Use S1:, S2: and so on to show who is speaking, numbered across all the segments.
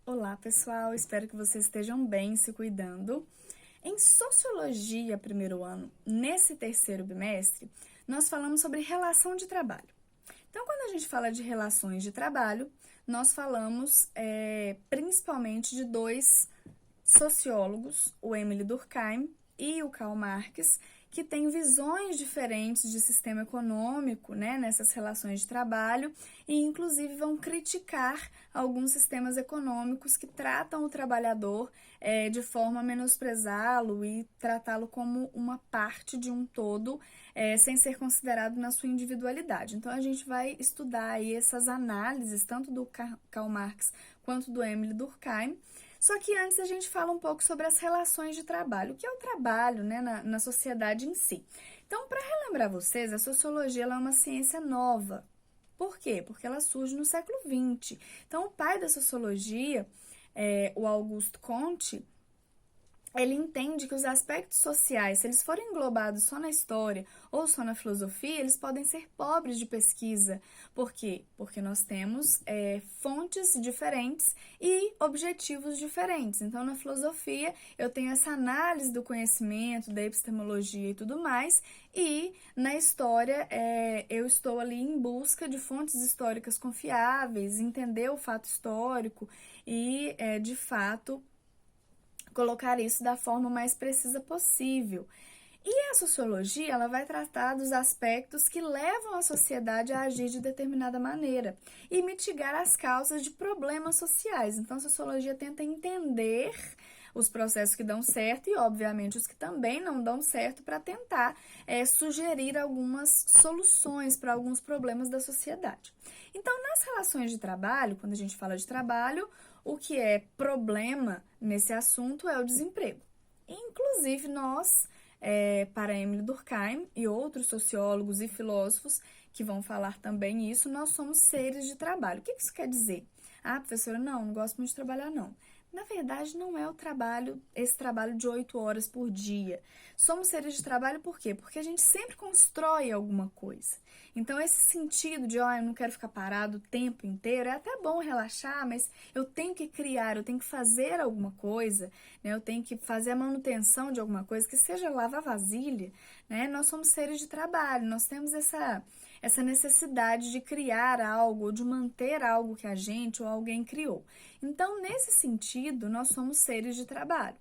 S1: Olá, pessoal! Espero que vocês estejam bem, se cuidando. Em Sociologia, primeiro ano, nesse terceiro bimestre, nós falamos sobre relação de trabalho. Então, quando a gente fala de relações de trabalho, nós falamos principalmente de dois sociólogos, o Emile Durkheim e o Karl Marx, que têm visões diferentes de sistema econômico, né, nessas relações de trabalho e, inclusive, vão criticar alguns sistemas econômicos que tratam o trabalhador de forma a menosprezá-lo e tratá-lo como uma parte de um todo, sem ser considerado na sua individualidade. Então, a gente vai estudar aí essas análises, tanto do Karl Marx quanto do Emile Durkheim. Só que antes a gente fala um pouco sobre as relações de trabalho, o que é o trabalho, né, na sociedade em si. Então, para relembrar vocês, a sociologia ela é uma ciência nova. Por quê? Porque ela surge no século XX. Então, o pai da sociologia, o Auguste Comte, ele entende que os aspectos sociais, se eles forem englobados só na história ou só na filosofia, eles podem ser pobres de pesquisa. Por quê? Porque nós temos fontes diferentes e objetivos diferentes. Então, na filosofia, eu tenho essa análise do conhecimento, da epistemologia e tudo mais, e na história, eu estou ali em busca de fontes históricas confiáveis, entender o fato histórico e, de fato, colocar isso da forma mais precisa possível. E a sociologia, ela vai tratar dos aspectos que levam a sociedade a agir de determinada maneira e mitigar as causas de problemas sociais. Então, a sociologia tenta entender os processos que dão certo e, obviamente, os que também não dão certo para tentar sugerir algumas soluções para alguns problemas da sociedade. Então, nas relações de trabalho, quando a gente fala de trabalho, o que é problema nesse assunto é o desemprego. Inclusive, nós, para Emile Durkheim e outros sociólogos e filósofos que vão falar também isso, nós somos seres de trabalho. O que isso quer dizer? Ah, professora, não gosto muito de trabalhar, não. Na verdade, não é esse trabalho de 8 horas por dia. Somos seres de trabalho por quê? Porque a gente sempre constrói alguma coisa. Então, esse sentido de, eu não quero ficar parado o tempo inteiro, é até bom relaxar, mas eu tenho que criar, eu tenho que fazer alguma coisa, né? Eu tenho que fazer a manutenção de alguma coisa, que seja lavar vasilha, né? Nós somos seres de trabalho, nós temos essa necessidade de criar algo, ou de manter algo que a gente ou alguém criou. Então, nesse sentido, nós somos seres de trabalho.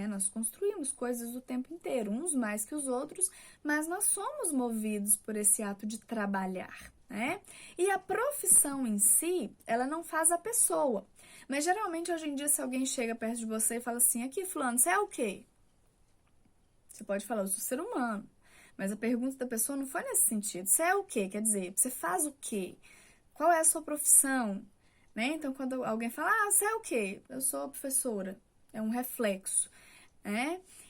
S1: Nós construímos coisas o tempo inteiro, uns mais que os outros, mas nós somos movidos por esse ato de trabalhar, né? E a profissão em si, ela não faz a pessoa. Mas geralmente, hoje em dia, se alguém chega perto de você e fala assim, aqui, fulano, você é o quê? Você pode falar, eu sou ser humano. Mas a pergunta da pessoa não foi nesse sentido. Você é o quê? Quer dizer, você faz o quê? Qual é a sua profissão? Né? Então, quando alguém fala, você é o quê? Eu sou professora. É um reflexo.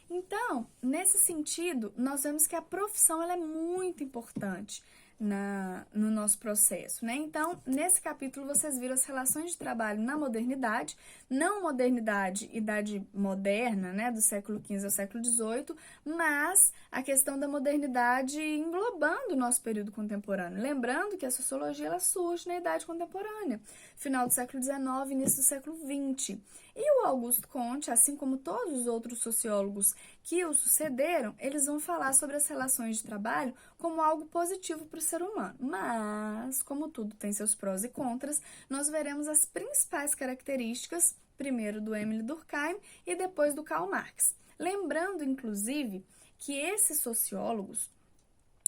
S1: Então, nesse sentido, nós vemos que a profissão ela é muito importante no nosso processo, né? Então, nesse capítulo, vocês viram as relações de trabalho na modernidade, não modernidade, idade moderna, né, do século XV ao século XVIII, mas a questão da modernidade englobando o nosso período contemporâneo. Lembrando que a sociologia ela surge na idade contemporânea, final do século XIX, início do século XX. E o Auguste Comte, assim como todos os outros sociólogos que o sucederam, eles vão falar sobre as relações de trabalho como algo positivo para o ser humano. Mas, como tudo tem seus prós e contras, nós veremos as principais características, primeiro do Emile Durkheim e depois do Karl Marx. Lembrando, inclusive, que esses sociólogos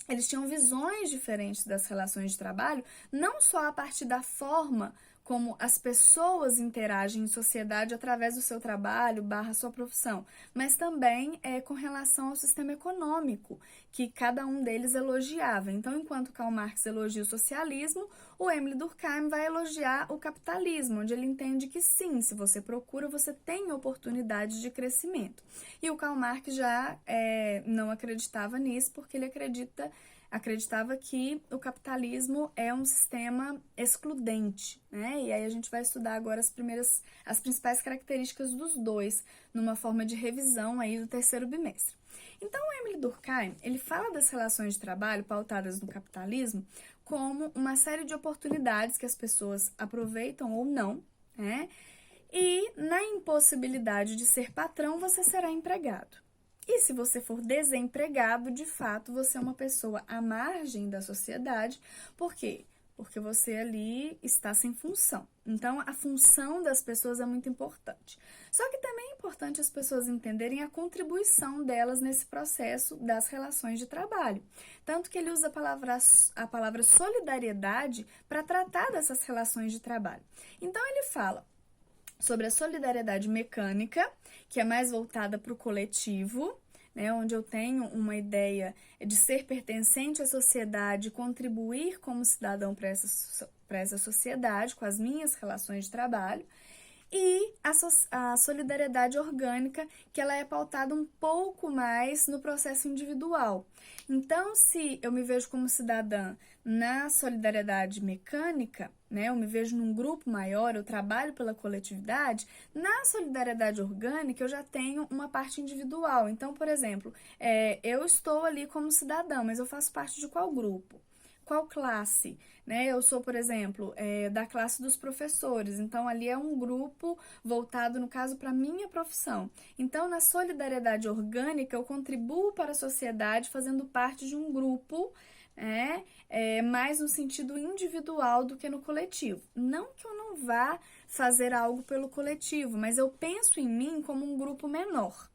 S1: eles tinham visões diferentes das relações de trabalho, não só a partir da forma como as pessoas interagem em sociedade através do seu trabalho / sua profissão, mas também com relação ao sistema econômico, que cada um deles elogiava. Então, enquanto Karl Marx elogia o socialismo, o Emile Durkheim vai elogiar o capitalismo, onde ele entende que sim, se você procura, você tem oportunidades de crescimento. E o Karl Marx já não acreditava nisso, porque ele acreditava que o capitalismo é um sistema excludente, né? E aí a gente vai estudar agora as principais características dos dois, numa forma de revisão aí do terceiro bimestre. Então, o Emile Durkheim, ele fala das relações de trabalho pautadas no capitalismo como uma série de oportunidades que as pessoas aproveitam ou não, né? E na impossibilidade de ser patrão, você será empregado. E se você for desempregado, de fato, você é uma pessoa à margem da sociedade. Por quê? Porque você ali está sem função. Então, a função das pessoas é muito importante. Só que também é importante as pessoas entenderem a contribuição delas nesse processo das relações de trabalho. Tanto que ele usa a palavra solidariedade para tratar dessas relações de trabalho. Então, ele fala sobre a solidariedade mecânica, que é mais voltada para o coletivo, né, onde eu tenho uma ideia de ser pertencente à sociedade, contribuir como cidadão para essa sociedade, com as minhas relações de trabalho, e a solidariedade orgânica, que ela é pautada um pouco mais no processo individual. Então, se eu me vejo como cidadã na solidariedade mecânica, né, eu me vejo num grupo maior, eu trabalho pela coletividade, na solidariedade orgânica eu já tenho uma parte individual. Então, por exemplo, eu estou ali como cidadã, mas eu faço parte de qual grupo? Qual classe? Né? Eu sou, por exemplo, da classe dos professores, então ali é um grupo voltado, no caso, para a minha profissão. Então, na solidariedade orgânica, eu contribuo para a sociedade fazendo parte de um grupo, mais no sentido individual do que no coletivo. Não que eu não vá fazer algo pelo coletivo, mas eu penso em mim como um grupo menor.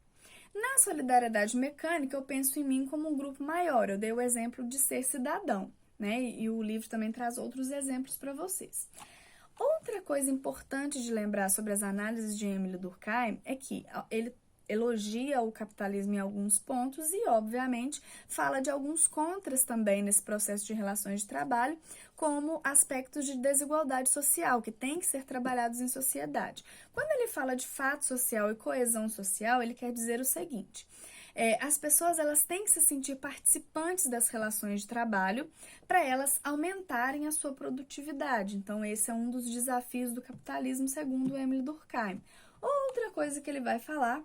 S1: Na solidariedade mecânica, eu penso em mim como um grupo maior. Eu dei o exemplo de ser cidadão, né? E o livro também traz outros exemplos para vocês. Outra coisa importante de lembrar sobre as análises de Émile Durkheim é que ele elogia o capitalismo em alguns pontos e, obviamente, fala de alguns contras também nesse processo de relações de trabalho, como aspectos de desigualdade social, que tem que ser trabalhados em sociedade. Quando ele fala de fato social e coesão social, ele quer dizer o seguinte: as pessoas elas têm que se sentir participantes das relações de trabalho para elas aumentarem a sua produtividade. Então, esse é um dos desafios do capitalismo, segundo Émile Durkheim. Outra coisa que ele vai falar,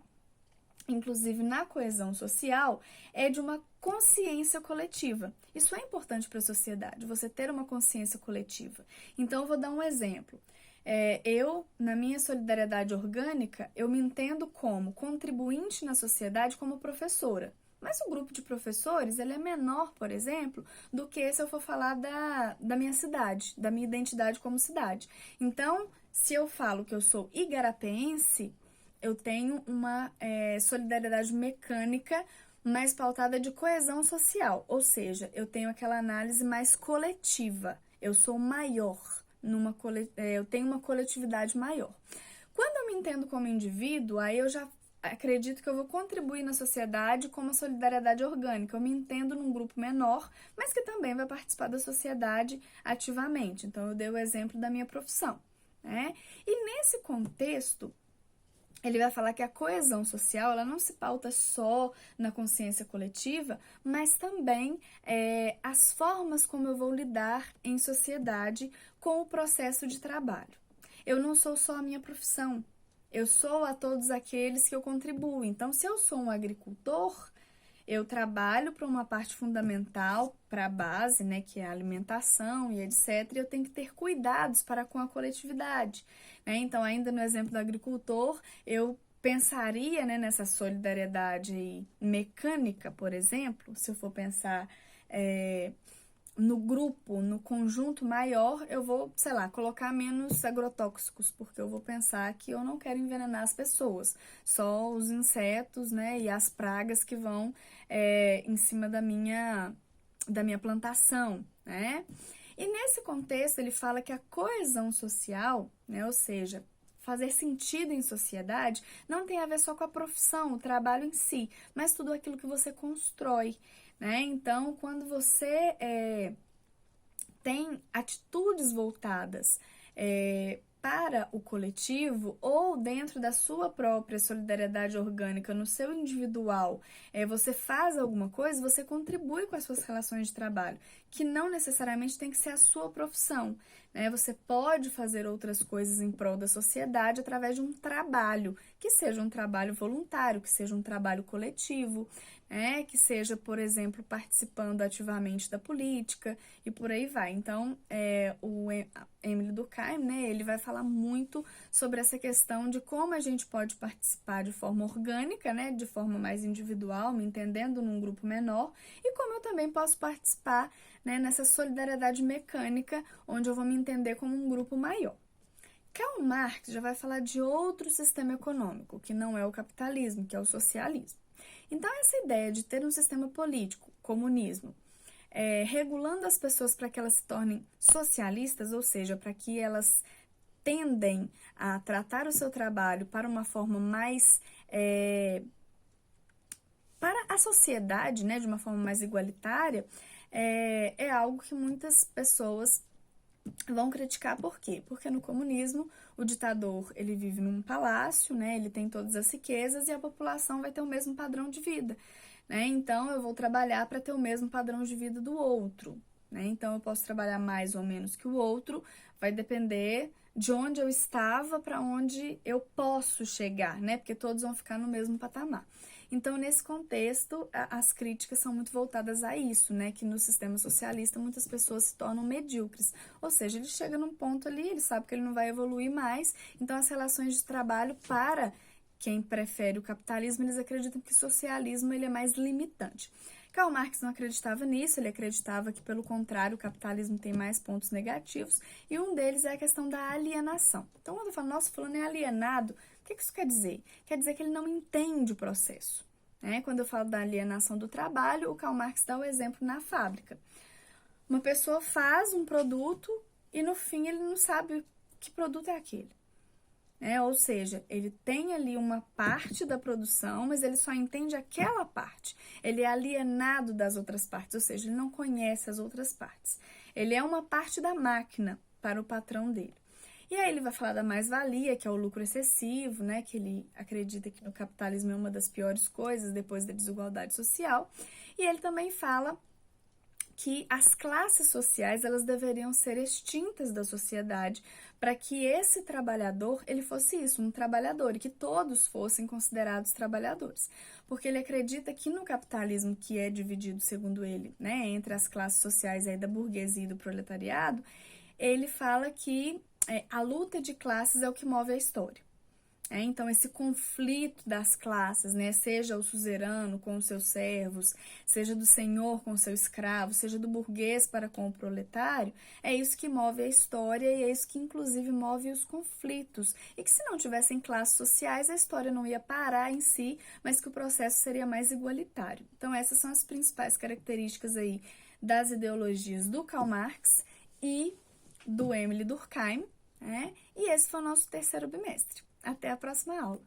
S1: inclusive na coesão social, é de uma consciência coletiva. Isso é importante para a sociedade, você ter uma consciência coletiva. Então, eu vou dar um exemplo. Eu, na minha solidariedade orgânica, eu me entendo como contribuinte na sociedade como professora. Mas o grupo de professores, ele é menor, por exemplo, do que se eu for falar da minha cidade, da minha identidade como cidade. Então, se eu falo que eu sou igarapeense, eu tenho uma solidariedade mecânica mais pautada de coesão social, ou seja, eu tenho aquela análise mais coletiva, eu sou maior, eu tenho uma coletividade maior. Quando eu me entendo como indivíduo, aí eu já acredito que eu vou contribuir na sociedade com uma solidariedade orgânica. Eu me entendo num grupo menor, mas que também vai participar da sociedade ativamente. Então, eu dei o exemplo da minha profissão, né? E nesse contexto, ele vai falar que a coesão social ela não se pauta só na consciência coletiva, mas também as formas como eu vou lidar em sociedade com o processo de trabalho. Eu não sou só a minha profissão, eu sou a todos aqueles que eu contribuo. Então, se eu sou um agricultor, eu trabalho para uma parte fundamental, para a base, né, que é a alimentação e etc. E eu tenho que ter cuidados para com a coletividade, né? Então, ainda no exemplo do agricultor, eu pensaria, né, nessa solidariedade mecânica, por exemplo, se eu for pensar no grupo, no conjunto maior, eu vou, sei lá, colocar menos agrotóxicos, porque eu vou pensar que eu não quero envenenar as pessoas, só os insetos, né, e as pragas que vão em cima da minha plantação, né? E nesse contexto ele fala que a coesão social, né, ou seja, fazer sentido em sociedade, não tem a ver só com a profissão, o trabalho em si, mas tudo aquilo que você constrói, né? Então, quando você tem atitudes voltadas para o coletivo ou dentro da sua própria solidariedade orgânica, no seu individual, você faz alguma coisa, você contribui com as suas relações de trabalho, que não necessariamente tem que ser a sua profissão, né? Você pode fazer outras coisas em prol da sociedade através de um trabalho, que seja um trabalho voluntário, que seja um trabalho coletivo, né? Que seja, por exemplo, participando ativamente da política e por aí vai. Então, o Émile Durkheim, né, ele vai falar muito sobre essa questão de como a gente pode participar de forma orgânica, né, de forma mais individual, me entendendo num grupo menor, e como eu também posso participar, né, nessa solidariedade mecânica, onde eu vou me entender como um grupo maior. Karl Marx já vai falar de outro sistema econômico, que não é o capitalismo, que é o socialismo. Então, essa ideia de ter um sistema político, comunismo, regulando as pessoas para que elas se tornem socialistas, ou seja, para que elas tendem a tratar o seu trabalho para uma forma mais para a sociedade, né, de uma forma mais igualitária, é algo que muitas pessoas vão criticar. Por quê? Porque no comunismo o ditador ele vive num palácio, né, ele tem todas as riquezas e a população vai ter o mesmo padrão de vida, né? Então eu vou trabalhar para ter o mesmo padrão de vida do outro, né? Então eu posso trabalhar mais ou menos que o outro, vai depender de onde eu estava para onde eu posso chegar, né? Porque todos vão ficar no mesmo patamar. Então, nesse contexto, as críticas são muito voltadas a isso, né? Que no sistema socialista muitas pessoas se tornam medíocres. Ou seja, ele chega num ponto ali, ele sabe que ele não vai evoluir mais, então as relações de trabalho para quem prefere o capitalismo, eles acreditam que o socialismo ele é mais limitante. Karl Marx não acreditava nisso, ele acreditava que, pelo contrário, o capitalismo tem mais pontos negativos, e um deles é a questão da alienação. Então, quando eu falo, nossa, fulano é alienado, o que isso quer dizer? Quer dizer que ele não entende o processo, né? Quando eu falo da alienação do trabalho, o Karl Marx dá o exemplo na fábrica. Uma pessoa faz um produto e, no fim, ele não sabe que produto é aquele. Ou seja, ele tem ali uma parte da produção, mas ele só entende aquela parte. Ele é alienado das outras partes, ou seja, ele não conhece as outras partes. Ele é uma parte da máquina para o patrão dele. E aí ele vai falar da mais-valia, que é o lucro excessivo, né? Que ele acredita que no capitalismo é uma das piores coisas depois da desigualdade social. E ele também fala que as classes sociais elas deveriam ser extintas da sociedade para que esse trabalhador ele fosse isso, um trabalhador, e que todos fossem considerados trabalhadores. Porque ele acredita que no capitalismo, que é dividido, segundo ele, né, entre as classes sociais aí da burguesia e do proletariado, ele fala que a luta de classes é o que move a história. Então, esse conflito das classes, né, seja o suzerano com os seus servos, seja do senhor com o seu escravo, seja do burguês para com o proletário, é isso que move a história e é isso que, inclusive, move os conflitos. E que se não tivessem classes sociais, a história não ia parar em si, mas que o processo seria mais igualitário. Então, essas são as principais características aí das ideologias do Karl Marx e do Émile Durkheim, né? E esse foi o nosso terceiro bimestre. Até a próxima aula!